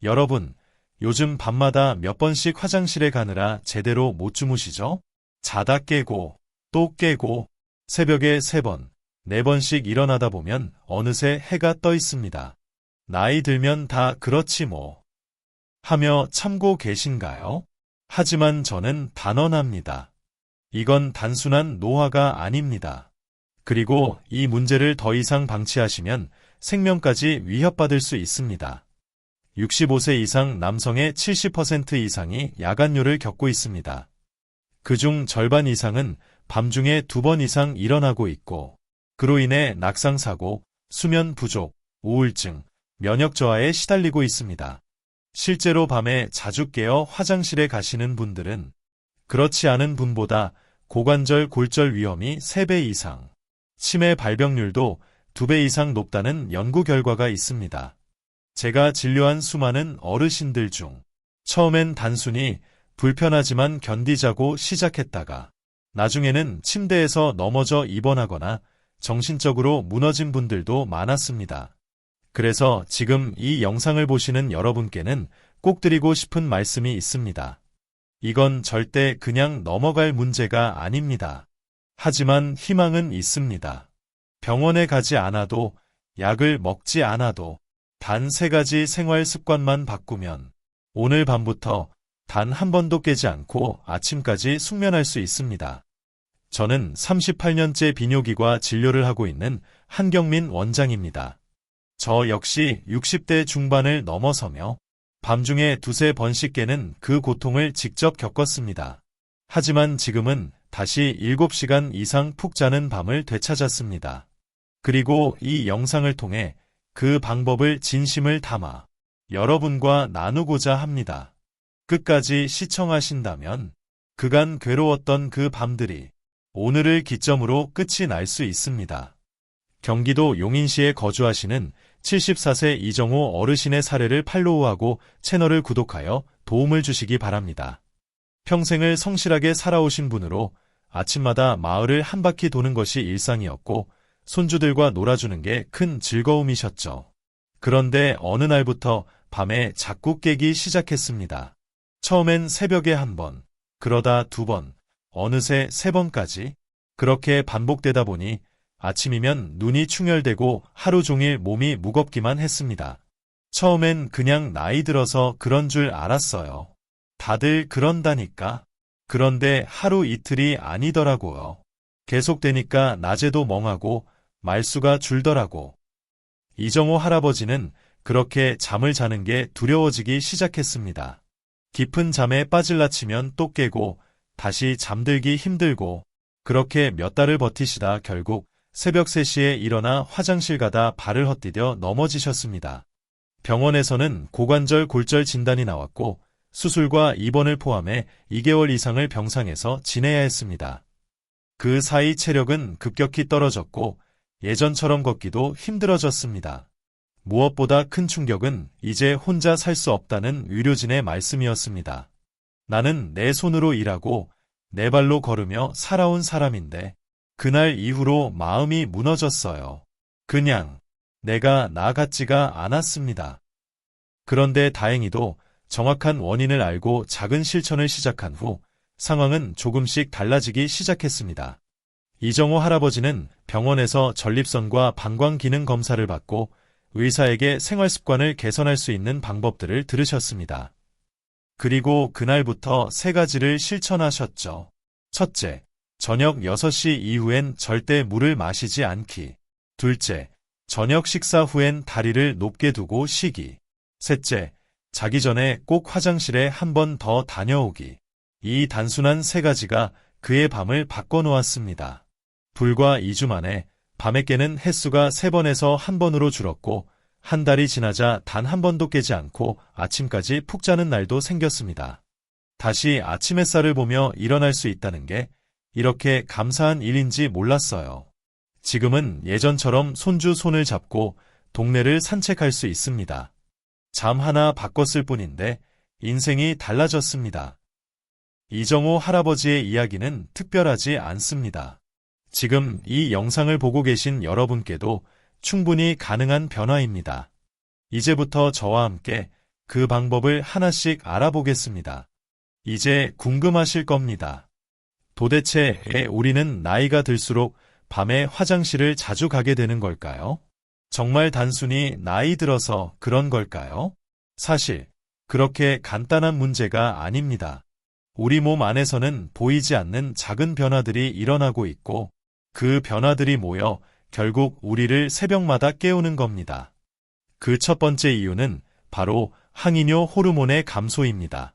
여러분, 요즘 밤마다 몇 번씩 화장실에 가느라 제대로 못 주무시죠? 자다 깨고, 또 깨고, 새벽에 3번, 4번씩 일어나다 보면 어느새 해가 떠 있습니다. 나이 들면 다 그렇지 뭐. 하며 참고 계신가요? 하지만 저는 단언합니다. 이건 단순한 노화가 아닙니다. 그리고 이 문제를 더 이상 방치하시면 생명까지 위협받을 수 있습니다. 65세 이상 남성의 70% 이상이 야간뇨를 겪고 있습니다. 그중 절반 이상은 밤중에 2번 이상 일어나고 있고, 그로 인해 낙상사고, 수면 부족, 우울증, 면역 저하에 시달리고 있습니다. 실제로 밤에 자주 깨어 화장실에 가시는 분들은 그렇지 않은 분보다 고관절 골절 위험이 3배 이상, 치매 발병률도 2배 이상 높다는 연구 결과가 있습니다. 제가 진료한 수많은 어르신들 중 처음엔 단순히 불편하지만 견디자고 시작했다가 나중에는 침대에서 넘어져 입원하거나 정신적으로 무너진 분들도 많았습니다. 그래서 지금 이 영상을 보시는 여러분께는 꼭 드리고 싶은 말씀이 있습니다. 이건 절대 그냥 넘어갈 문제가 아닙니다. 하지만 희망은 있습니다. 병원에 가지 않아도, 약을 먹지 않아도 단 3가지 생활 습관만 바꾸면 오늘 밤부터 단 한 번도 깨지 않고 아침까지 숙면할 수 있습니다. 저는 38년째 비뇨기과 진료를 하고 있는 한경민 원장입니다. 저 역시 60대 중반을 넘어서며 밤중에 2~3번씩 깨는 그 고통을 직접 겪었습니다. 하지만 지금은 다시 7시간 이상 푹 자는 밤을 되찾았습니다. 그리고 이 영상을 통해 그 방법을 진심을 담아 여러분과 나누고자 합니다. 끝까지 시청하신다면 그간 괴로웠던 그 밤들이 오늘을 기점으로 끝이 날 수 있습니다. 경기도 용인시에 거주하시는 74세 이정호 어르신의 사례를 팔로우하고 채널을 구독하여 도움을 주시기 바랍니다. 평생을 성실하게 살아오신 분으로 아침마다 마을을 한 바퀴 도는 것이 일상이었고 손주들과 놀아주는 게 큰 즐거움이셨죠. 그런데 어느 날부터 밤에 자꾸 깨기 시작했습니다. 처음엔 새벽에 1번, 그러다 2번, 어느새 3번까지 그렇게 반복되다 보니 아침이면 눈이 충혈되고 하루 종일 몸이 무겁기만 했습니다. 처음엔 그냥 나이 들어서 그런 줄 알았어요. 다들 그런다니까. 그런데 하루 이틀이 아니더라고요. 계속되니까 낮에도 멍하고 말수가 줄더라고. 이정호 할아버지는 그렇게 잠을 자는 게 두려워지기 시작했습니다. 깊은 잠에 빠질라 치면 또 깨고 다시 잠들기 힘들고 그렇게 몇 달을 버티시다 결국 새벽 3시에 일어나 화장실 가다 발을 헛디뎌 넘어지셨습니다. 병원에서는 고관절 골절 진단이 나왔고 수술과 입원을 포함해 2개월 이상을 병상에서 지내야 했습니다. 그 사이 체력은 급격히 떨어졌고 예전처럼 걷기도 힘들어졌습니다. 무엇보다 큰 충격은 이제 혼자 살 수 없다는 의료진의 말씀이었습니다. 나는 내 손으로 일하고 내 발로 걸으며 살아온 사람인데 그날 이후로 마음이 무너졌어요. 그냥 내가 나 같지가 않았습니다. 그런데 다행히도 정확한 원인을 알고 작은 실천을 시작한 후 상황은 조금씩 달라지기 시작했습니다. 이정호 할아버지는 병원에서 전립선과 방광 기능 검사를 받고 의사에게 생활 습관을 개선할 수 있는 방법들을 들으셨습니다. 그리고 그날부터 3가지를 실천하셨죠. 첫째, 저녁 6시 이후엔 절대 물을 마시지 않기. 둘째, 저녁 식사 후엔 다리를 높게 두고 쉬기. 셋째, 자기 전에 꼭 화장실에 1번 더 다녀오기. 이 단순한 3가지가 그의 밤을 바꿔놓았습니다. 불과 2주 만에 밤에 깨는 횟수가 3번에서 1번으로 줄었고 한 달이 지나자 단 1번도 깨지 않고 아침까지 푹 자는 날도 생겼습니다. 다시 아침 햇살을 보며 일어날 수 있다는 게 이렇게 감사한 일인지 몰랐어요. 지금은 예전처럼 손주 손을 잡고 동네를 산책할 수 있습니다. 잠 하나 바꿨을 뿐인데 인생이 달라졌습니다. 이정호 할아버지의 이야기는 특별하지 않습니다. 지금 이 영상을 보고 계신 여러분께도 충분히 가능한 변화입니다. 이제부터 저와 함께 그 방법을 하나씩 알아보겠습니다. 이제 궁금하실 겁니다. 도대체 왜 우리는 나이가 들수록 밤에 화장실을 자주 가게 되는 걸까요? 정말 단순히 나이 들어서 그런 걸까요? 사실 그렇게 간단한 문제가 아닙니다. 우리 몸 안에서는 보이지 않는 작은 변화들이 일어나고 있고 그 변화들이 모여 결국 우리를 새벽마다 깨우는 겁니다. 그 첫 번째 이유는 바로 항이뇨 호르몬의 감소입니다.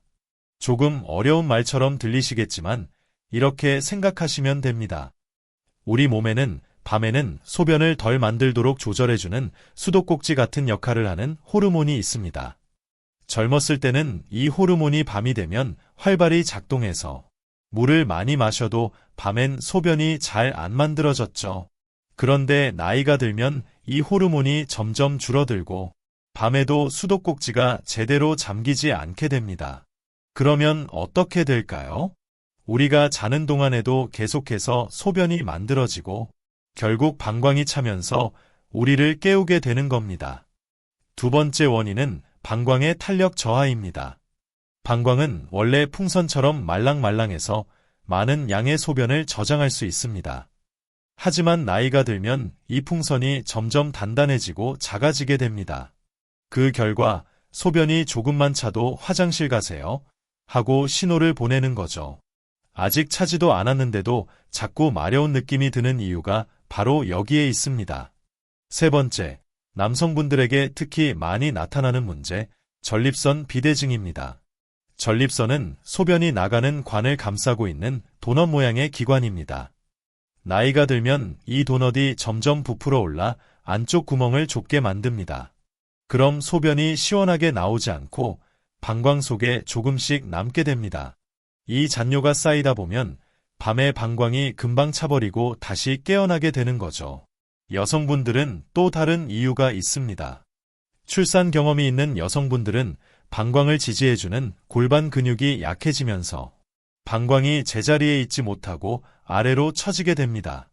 조금 어려운 말처럼 들리시겠지만 이렇게 생각하시면 됩니다. 우리 몸에는 밤에는 소변을 덜 만들도록 조절해주는 수도꼭지 같은 역할을 하는 호르몬이 있습니다. 젊었을 때는 이 호르몬이 밤이 되면 활발히 작동해서 물을 많이 마셔도 밤엔 소변이 잘 안 만들어졌죠. 그런데 나이가 들면 이 호르몬이 점점 줄어들고 밤에도 수도꼭지가 제대로 잠기지 않게 됩니다. 그러면 어떻게 될까요? 우리가 자는 동안에도 계속해서 소변이 만들어지고 결국 방광이 차면서 우리를 깨우게 되는 겁니다. 두 번째 원인은 방광의 탄력 저하입니다. 방광은 원래 풍선처럼 말랑말랑해서 많은 양의 소변을 저장할 수 있습니다. 하지만 나이가 들면 이 풍선이 점점 단단해지고 작아지게 됩니다. 그 결과 소변이 조금만 차도 화장실 가세요 하고 신호를 보내는 거죠. 아직 차지도 않았는데도 자꾸 마려운 느낌이 드는 이유가 바로 여기에 있습니다. 세 번째, 남성분들에게 특히 많이 나타나는 문제, 전립선 비대증입니다. 전립선은 소변이 나가는 관을 감싸고 있는 도넛 모양의 기관입니다. 나이가 들면 이 도넛이 점점 부풀어 올라 안쪽 구멍을 좁게 만듭니다. 그럼 소변이 시원하게 나오지 않고 방광 속에 조금씩 남게 됩니다. 이 잔뇨가 쌓이다 보면 밤에 방광이 금방 차버리고 다시 깨어나게 되는 거죠. 여성분들은 또 다른 이유가 있습니다. 출산 경험이 있는 여성분들은 방광을 지지해주는 골반 근육이 약해지면서 방광이 제자리에 있지 못하고 아래로 처지게 됩니다.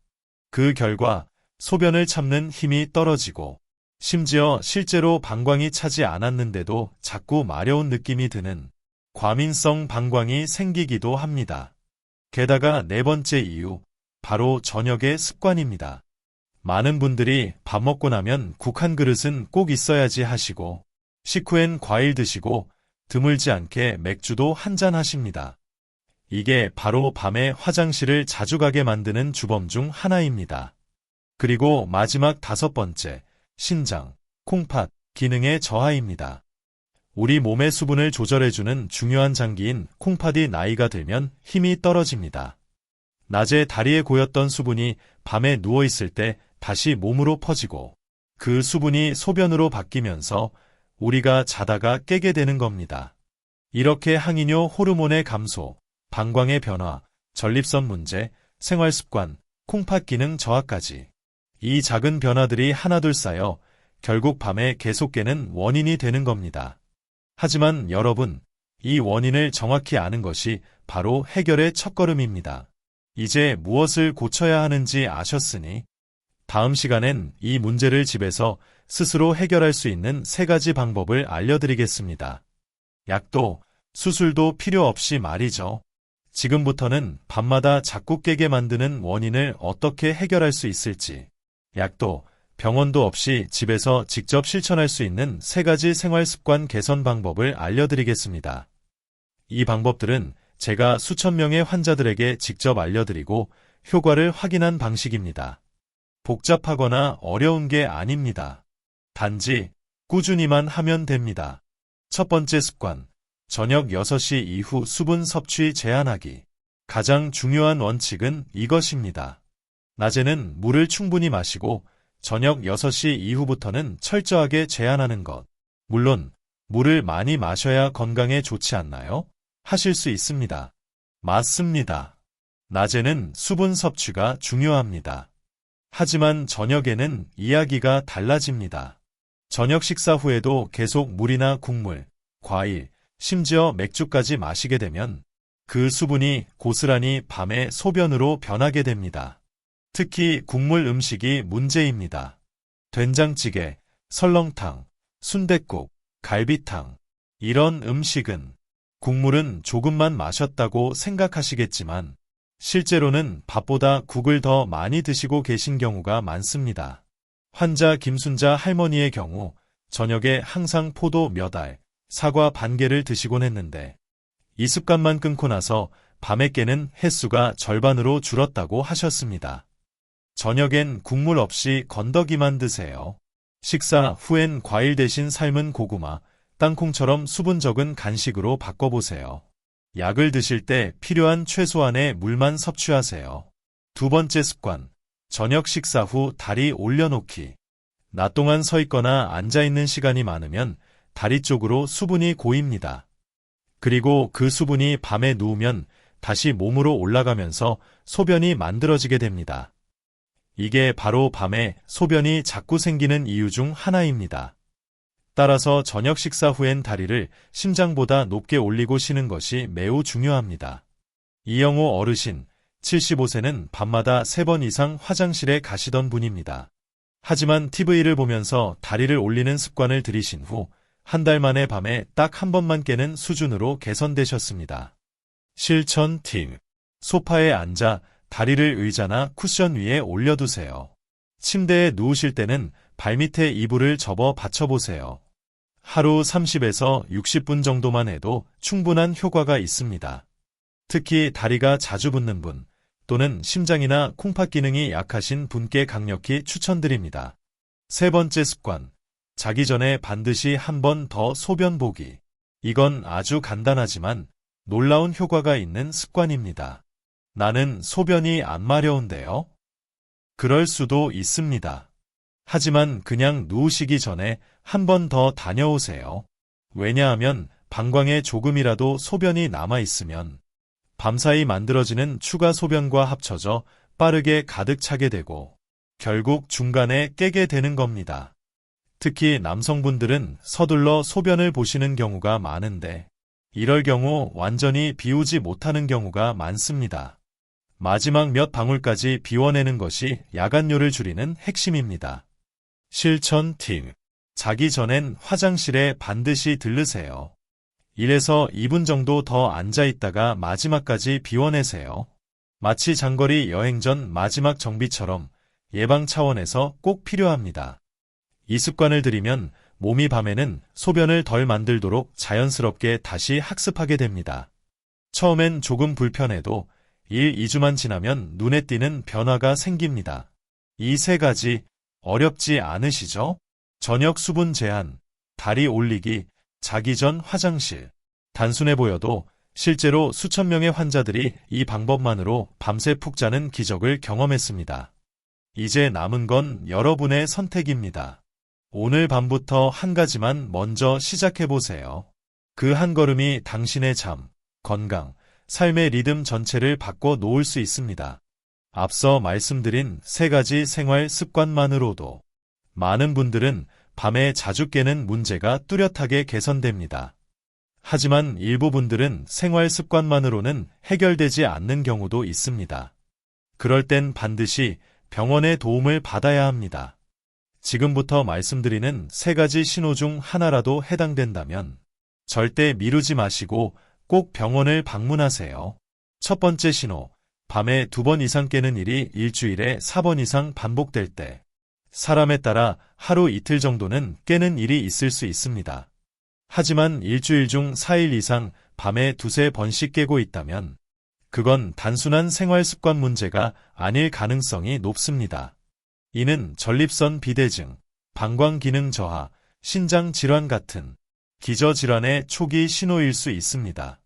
그 결과 소변을 참는 힘이 떨어지고 심지어 실제로 방광이 차지 않았는데도 자꾸 마려운 느낌이 드는 과민성 방광이 생기기도 합니다. 게다가 네 번째 이유, 바로 저녁의 습관입니다. 많은 분들이 밥 먹고 나면 국 한 그릇은 꼭 있어야지 하시고 식후엔 과일 드시고 드물지 않게 맥주도 한 잔 하십니다. 이게 바로 밤에 화장실을 자주 가게 만드는 주범 중 하나입니다. 그리고 마지막 다섯 번째, 신장, 콩팥, 기능의 저하입니다. 우리 몸의 수분을 조절해주는 중요한 장기인 콩팥이 나이가 들면 힘이 떨어집니다. 낮에 다리에 고였던 수분이 밤에 누워있을 때 다시 몸으로 퍼지고 그 수분이 소변으로 바뀌면서 우리가 자다가 깨게 되는 겁니다. 이렇게 항이뇨 호르몬의 감소, 방광의 변화, 전립선 문제, 생활습관, 콩팥 기능 저하까지 이 작은 변화들이 하나둘 쌓여 결국 밤에 계속 깨는 원인이 되는 겁니다. 하지만 여러분, 이 원인을 정확히 아는 것이 바로 해결의 첫걸음입니다. 이제 무엇을 고쳐야 하는지 아셨으니 다음 시간엔 이 문제를 집에서 스스로 해결할 수 있는 3가지 방법을 알려드리겠습니다. 약도, 수술도 필요 없이 말이죠. 지금부터는 밤마다 자꾸 깨게 만드는 원인을 어떻게 해결할 수 있을지, 약도, 병원도 없이 집에서 직접 실천할 수 있는 3가지 생활습관 개선 방법을 알려드리겠습니다. 이 방법들은 제가 수천 명의 환자들에게 직접 알려드리고 효과를 확인한 방식입니다. 복잡하거나 어려운 게 아닙니다. 단지 꾸준히만 하면 됩니다. 첫 번째 습관, 저녁 6시 이후 수분 섭취 제한하기. 가장 중요한 원칙은 이것입니다. 낮에는 물을 충분히 마시고 저녁 6시 이후부터는 철저하게 제한하는 것. 물론 물을 많이 마셔야 건강에 좋지 않나요? 하실 수 있습니다. 맞습니다. 낮에는 수분 섭취가 중요합니다. 하지만 저녁에는 이야기가 달라집니다. 저녁 식사 후에도 계속 물이나 국물, 과일, 심지어 맥주까지 마시게 되면 그 수분이 고스란히 밤에 소변으로 변하게 됩니다. 특히 국물 음식이 문제입니다. 된장찌개, 설렁탕, 순댓국, 갈비탕. 이런 음식은 국물은 조금만 마셨다고 생각하시겠지만 실제로는 밥보다 국을 더 많이 드시고 계신 경우가 많습니다. 환자 김순자 할머니의 경우 저녁에 항상 포도 몇 알, 사과 반 개를 드시곤 했는데 이 습관만 끊고 나서 밤에 깨는 횟수가 절반으로 줄었다고 하셨습니다. 저녁엔 국물 없이 건더기만 드세요. 식사 후엔 과일 대신 삶은 고구마, 땅콩처럼 수분 적은 간식으로 바꿔보세요. 약을 드실 때 필요한 최소한의 물만 섭취하세요. 두 번째 습관, 저녁 식사 후 다리 올려놓기. 낮 동안 서 있거나 앉아 있는 시간이 많으면 다리 쪽으로 수분이 고입니다. 그리고 그 수분이 밤에 누우면 다시 몸으로 올라가면서 소변이 만들어지게 됩니다. 이게 바로 밤에 소변이 자꾸 생기는 이유 중 하나입니다. 따라서 저녁 식사 후엔 다리를 심장보다 높게 올리고 쉬는 것이 매우 중요합니다. 이영호 어르신, 75세는 밤마다 3번 이상 화장실에 가시던 분입니다. 하지만 TV를 보면서 다리를 올리는 습관을 들이신 후 한 달 만에 밤에 딱 한 번만 깨는 수준으로 개선되셨습니다. 실천 팁. 소파에 앉아 다리를 의자나 쿠션 위에 올려두세요. 침대에 누우실 때는 발밑에 이불을 접어 받쳐보세요. 하루 30에서 60분 정도만 해도 충분한 효과가 있습니다. 특히 다리가 자주 붓는 분 또는 심장이나 콩팥 기능이 약하신 분께 강력히 추천드립니다. 세 번째 습관. 자기 전에 반드시 한 번 더 소변 보기. 이건 아주 간단하지만 놀라운 효과가 있는 습관입니다. 나는 소변이 안 마려운데요? 그럴 수도 있습니다. 하지만 그냥 누우시기 전에 한 번 더 다녀오세요. 왜냐하면 방광에 조금이라도 소변이 남아있으면 밤사이 만들어지는 추가 소변과 합쳐져 빠르게 가득 차게 되고 결국 중간에 깨게 되는 겁니다. 특히 남성분들은 서둘러 소변을 보시는 경우가 많은데 이럴 경우 완전히 비우지 못하는 경우가 많습니다. 마지막 몇 방울까지 비워내는 것이 야간뇨를 줄이는 핵심입니다. 실천 팁. 자기 전엔 화장실에 반드시 들르세요. 1에서 2분 정도 더 앉아있다가 마지막까지 비워내세요. 마치 장거리 여행 전 마지막 정비처럼 예방 차원에서 꼭 필요합니다. 이 습관을 들이면 몸이 밤에는 소변을 덜 만들도록 자연스럽게 다시 학습하게 됩니다. 처음엔 조금 불편해도 1, 2주만 지나면 눈에 띄는 변화가 생깁니다. 이 세 가지 어렵지 않으시죠? 저녁 수분 제한, 다리 올리기, 자기 전 화장실. 단순해 보여도 실제로 수천 명의 환자들이 이 방법만으로 밤새 푹 자는 기적을 경험했습니다. 이제 남은 건 여러분의 선택입니다. 오늘 밤부터 한 가지만 먼저 시작해보세요. 그 한 걸음이 당신의 잠, 건강, 삶의 리듬 전체를 바꿔 놓을 수 있습니다. 앞서 말씀드린 세 가지 생활 습관만으로도 많은 분들은 밤에 자주 깨는 문제가 뚜렷하게 개선됩니다. 하지만 일부 분들은 생활 습관만으로는 해결되지 않는 경우도 있습니다. 그럴 땐 반드시 병원의 도움을 받아야 합니다. 지금부터 말씀드리는 세 가지 신호 중 하나라도 해당된다면 절대 미루지 마시고 꼭 병원을 방문하세요. 첫 번째 신호, 밤에 2번 이상 깨는 일이 일주일에 4번 이상 반복될 때. 사람에 따라 하루 이틀 정도는 깨는 일이 있을 수 있습니다. 하지만 일주일 중 4일 이상 밤에 2~3번씩 깨고 있다면 그건 단순한 생활 습관 문제가 아닐 가능성이 높습니다. 이는 전립선 비대증, 방광 기능 저하, 신장 질환 같은 기저질환의 초기 신호일 수 있습니다.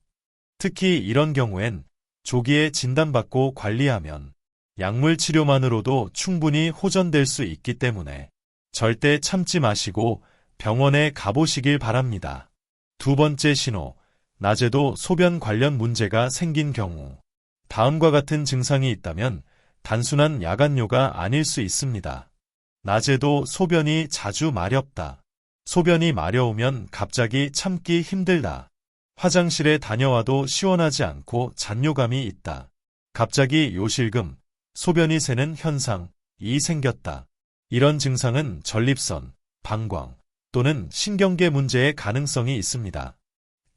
특히 이런 경우엔 조기에 진단받고 관리하면 약물 치료만으로도 충분히 호전될 수 있기 때문에 절대 참지 마시고 병원에 가보시길 바랍니다. 두 번째 신호, 낮에도 소변 관련 문제가 생긴 경우. 다음과 같은 증상이 있다면 단순한 야간뇨가 아닐 수 있습니다. 낮에도 소변이 자주 마렵다. 소변이 마려우면 갑자기 참기 힘들다. 화장실에 다녀와도 시원하지 않고 잔뇨감이 있다. 갑자기 요실금, 소변이 새는 현상이 생겼다. 이런 증상은 전립선, 방광 또는 신경계 문제의 가능성이 있습니다.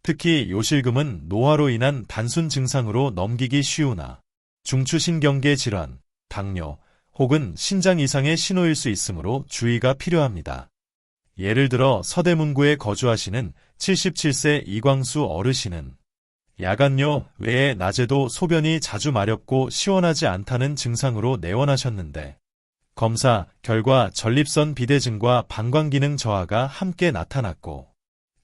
특히 요실금은 노화로 인한 단순 증상으로 넘기기 쉬우나 중추신경계 질환, 당뇨 혹은 신장 이상의 신호일 수 있으므로 주의가 필요합니다. 예를 들어 서대문구에 거주하시는 77세 이광수 어르신은 야간요 외에 낮에도 소변이 자주 마렵고 시원하지 않다는 증상으로 내원하셨는데 검사 결과 전립선 비대증과 방광기능 저하가 함께 나타났고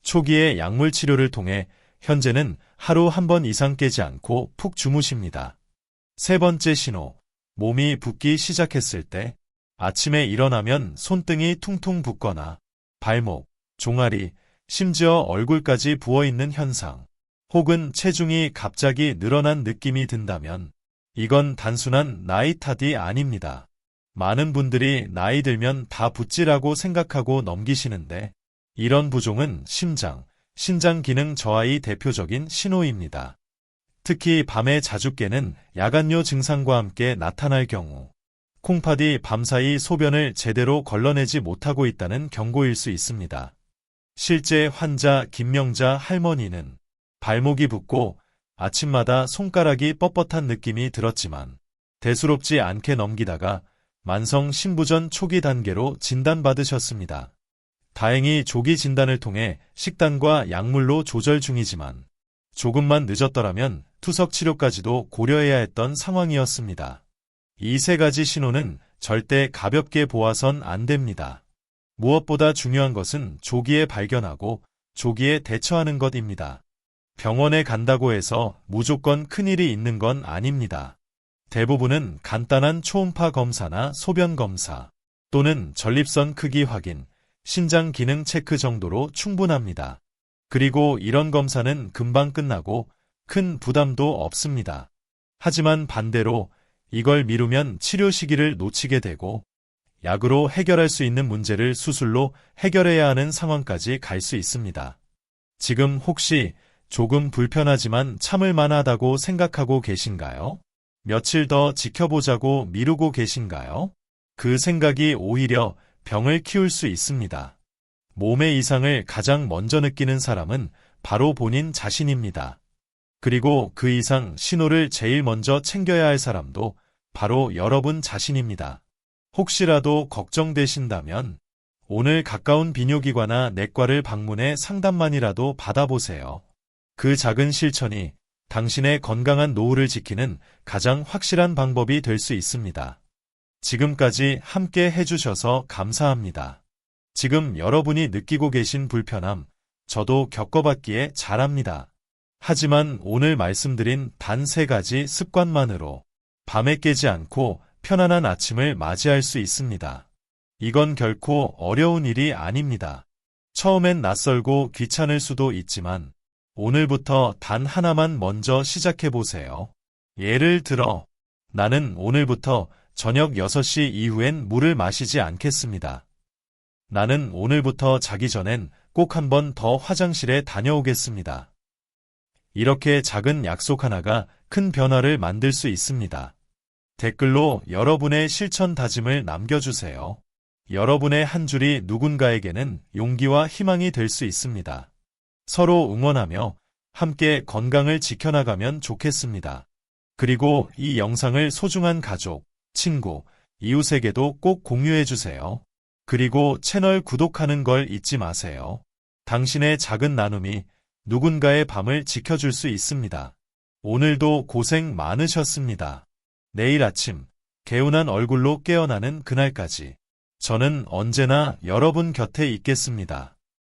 초기에 약물 치료를 통해 현재는 하루 한 번 이상 깨지 않고 푹 주무십니다. 세 번째 신호, 몸이 붓기 시작했을 때 아침에 일어나면 손등이 퉁퉁 붓거나 발목, 종아리, 심지어 얼굴까지 부어있는 현상, 혹은 체중이 갑자기 늘어난 느낌이 든다면 이건 단순한 나이 탓이 아닙니다. 많은 분들이 나이 들면 다 붓지라고 생각하고 넘기시는데 이런 부종은 심장, 신장 기능 저하의 대표적인 신호입니다. 특히 밤에 자주 깨는 야간요 증상과 함께 나타날 경우 콩팥이 밤사이 소변을 제대로 걸러내지 못하고 있다는 경고일 수 있습니다. 실제 환자 김명자 할머니는 발목이 붓고 아침마다 손가락이 뻣뻣한 느낌이 들었지만 대수롭지 않게 넘기다가 만성 신부전 초기 단계로 진단받으셨습니다. 다행히 조기 진단을 통해 식단과 약물로 조절 중이지만 조금만 늦었더라면 투석 치료까지도 고려해야 했던 상황이었습니다. 이 세 가지 신호는 절대 가볍게 보아선 안 됩니다. 무엇보다 중요한 것은 조기에 발견하고 조기에 대처하는 것입니다. 병원에 간다고 해서 무조건 큰일이 있는 건 아닙니다. 대부분은 간단한 초음파 검사나 소변 검사 또는 전립선 크기 확인, 신장 기능 체크 정도로 충분합니다. 그리고 이런 검사는 금방 끝나고 큰 부담도 없습니다. 하지만 반대로 이걸 미루면 치료 시기를 놓치게 되고 약으로 해결할 수 있는 문제를 수술로 해결해야 하는 상황까지 갈 수 있습니다. 지금 혹시 조금 불편하지만 참을 만하다고 생각하고 계신가요? 며칠 더 지켜보자고 미루고 계신가요? 그 생각이 오히려 병을 키울 수 있습니다. 몸의 이상을 가장 먼저 느끼는 사람은 바로 본인 자신입니다. 그리고 그 이상 신호를 제일 먼저 챙겨야 할 사람도 바로 여러분 자신입니다. 혹시라도 걱정되신다면 오늘 가까운 비뇨기과나 내과를 방문해 상담만이라도 받아보세요. 그 작은 실천이 당신의 건강한 노후를 지키는 가장 확실한 방법이 될 수 있습니다. 지금까지 함께 해주셔서 감사합니다. 지금 여러분이 느끼고 계신 불편함, 저도 겪어봤기에 잘합니다. 하지만 오늘 말씀드린 단 3가지 습관만으로 밤에 깨지 않고 편안한 아침을 맞이할 수 있습니다. 이건 결코 어려운 일이 아닙니다. 처음엔 낯설고 귀찮을 수도 있지만 오늘부터 단 하나만 먼저 시작해보세요. 예를 들어, 나는 오늘부터 저녁 6시 이후엔 물을 마시지 않겠습니다. 나는 오늘부터 자기 전엔 꼭 한 번 더 화장실에 다녀오겠습니다. 이렇게 작은 약속 하나가 큰 변화를 만들 수 있습니다. 댓글로 여러분의 실천 다짐을 남겨주세요. 여러분의 한 줄이 누군가에게는 용기와 희망이 될 수 있습니다. 서로 응원하며 함께 건강을 지켜나가면 좋겠습니다. 그리고 이 영상을 소중한 가족, 친구, 이웃에게도 꼭 공유해주세요. 그리고 채널 구독하는 걸 잊지 마세요. 당신의 작은 나눔이 누군가의 밤을 지켜줄 수 있습니다. 오늘도 고생 많으셨습니다. 내일 아침 개운한 얼굴로 깨어나는 그날까지 저는 언제나 여러분 곁에 있겠습니다.